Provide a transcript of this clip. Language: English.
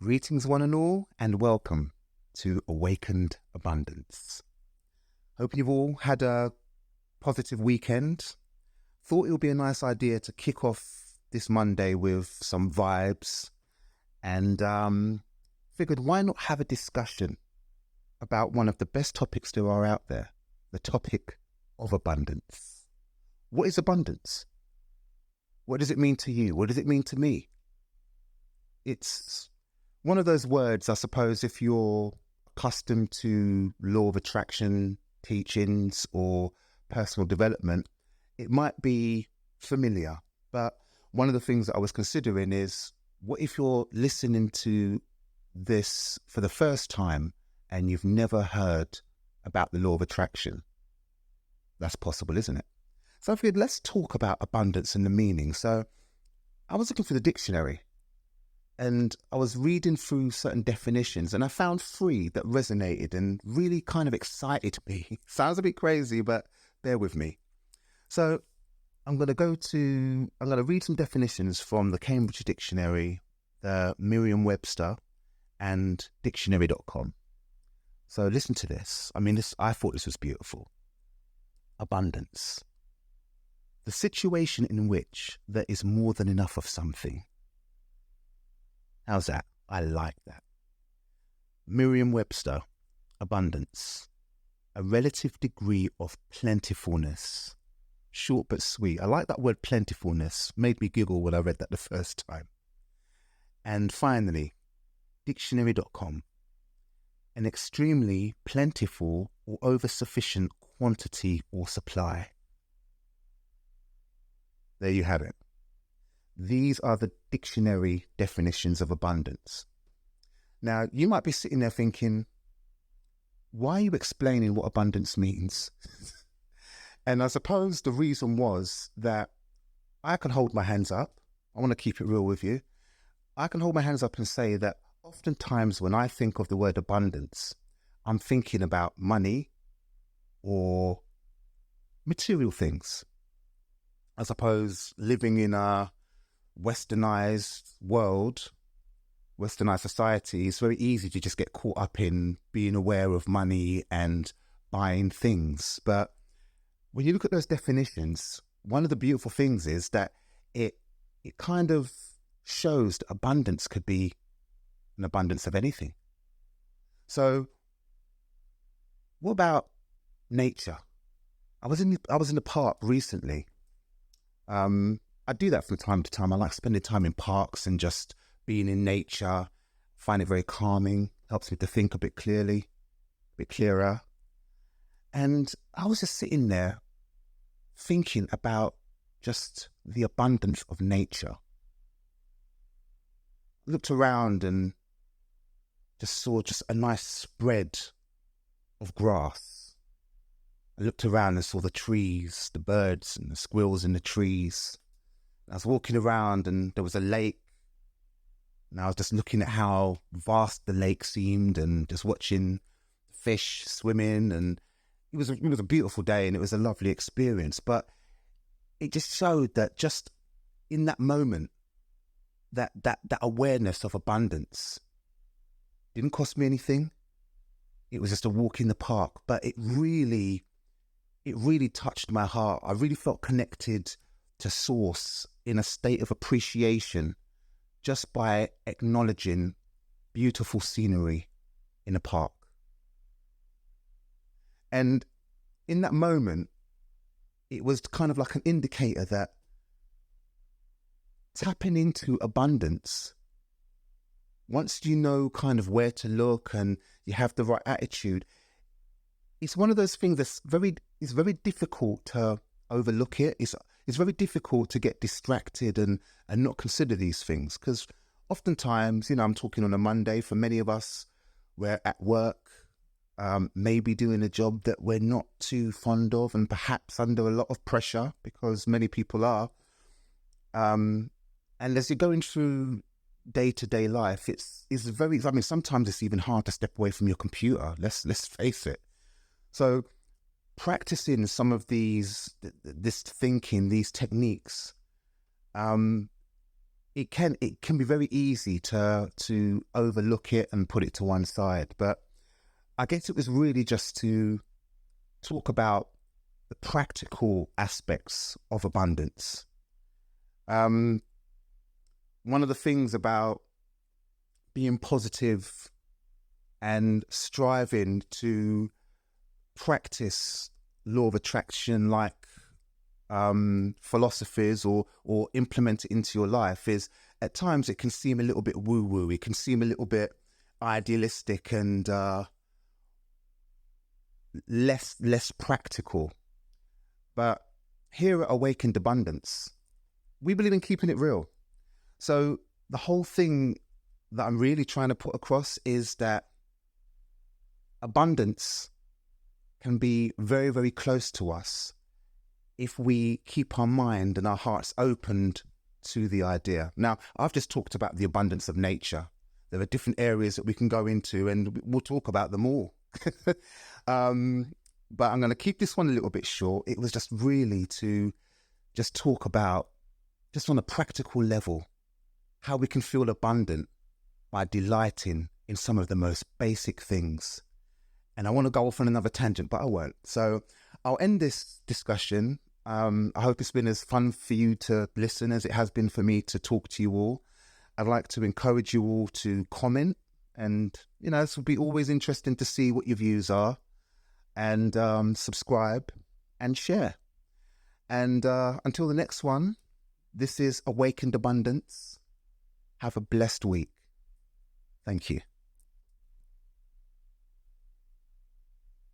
Greetings, one and all, and welcome to Awakened Abundance. Hope you've all had a positive weekend. Thought it would be a nice idea to kick off this Monday with some vibes, and figured why not have a discussion about one of the best topics there are out there, the topic of abundance. What is abundance? What does it mean to you? What does it mean to me? It's one of those words, I suppose, if you're accustomed to law of attraction teachings or personal development, it might be familiar. But one of the things that I was considering is, what if you're listening to this for the first time and you've never heard about the law of attraction? That's possible, isn't it? So I figured, let's talk about abundance and the meaning. So I was looking for the dictionary, and I was reading through certain definitions, and I found three that resonated and really kind of excited me. Sounds a bit crazy, but bear with me. So I'm going to read some definitions from the Cambridge Dictionary, the Merriam-Webster, and dictionary.com. So listen to this. I thought this was beautiful. Abundance. The situation in which there is more than enough of something. How's that? I like that. Merriam-Webster, abundance. A relative degree of plentifulness. Short but sweet. I like that word plentifulness. Made me giggle when I read that the first time. And finally, dictionary.com. An extremely plentiful or over-sufficient quantity or supply. There you have it. These are the dictionary definitions of abundance. Now, you might be sitting there thinking, why are you explaining what abundance means? And I suppose the reason was that I can hold my hands up. I want to keep it real with you. I can hold my hands up and say that oftentimes when I think of the word abundance, I'm thinking about money or material things. I suppose living in a westernized world, westernized society, it's very easy to just get caught up in being aware of money and buying things. But when you look at those definitions, one of the beautiful things is that it kind of shows that abundance could be an abundance of anything. So what about nature? I was in the park recently. I do that from time to time. I like spending time in parks and just being in nature. Find it very calming. Helps me to think a bit clearer. And I was just sitting there thinking about just the abundance of nature. I looked around and just saw just a nice spread of grass. I looked around and saw the trees, the birds and the squirrels in the trees. I was walking around and there was a lake, and I was just looking at how vast the lake seemed and just watching fish swimming, and it was a beautiful day and it was a lovely experience. But it just showed that just in that moment, that awareness of abundance didn't cost me anything. It was just a walk in the park, but it really touched my heart. I really felt connected to source in a state of appreciation just by acknowledging beautiful scenery in a park. And in that moment, it was kind of like an indicator that tapping into abundance, once you know kind of where to look and you have the right attitude, it's one of those things it's very difficult to overlook it. It's very difficult to get distracted and not consider these things, because oftentimes, I'm talking on a Monday, for many of us, we're at work, maybe doing a job that we're not too fond of and perhaps under a lot of pressure, because many people are. And as you're going through day-to-day life, it's very, sometimes it's even hard to step away from your computer. Let's face it. So practicing some of this thinking, these techniques, it can be very easy to overlook it and put it to one side. But I guess it was really just to talk about the practical aspects of abundance. One of the things about being positive and striving to practice law of attraction like philosophies or implement it into your life is at times it can seem a little bit woo-woo. It can seem a little bit idealistic and less practical. But here at Awakened Abundance, we believe in keeping it real. So the whole thing that I'm really trying to put across is that abundance can be very, very close to us if we keep our mind and our hearts opened to the idea. Now, I've just talked about the abundance of nature. There are different areas that we can go into and we'll talk about them all. But I'm going to keep this one a little bit short. It was just really to just talk about, just on a practical level, how we can feel abundant by delighting in some of the most basic things. And I want to go off on another tangent, but I won't. So I'll end this discussion. I hope it's been as fun for you to listen as it has been for me to talk to you all. I'd like to encourage you all to comment, and this will be always interesting to see what your views are, and subscribe and share. And until the next one, this is Awakened Abundance. Have a blessed week. Thank you.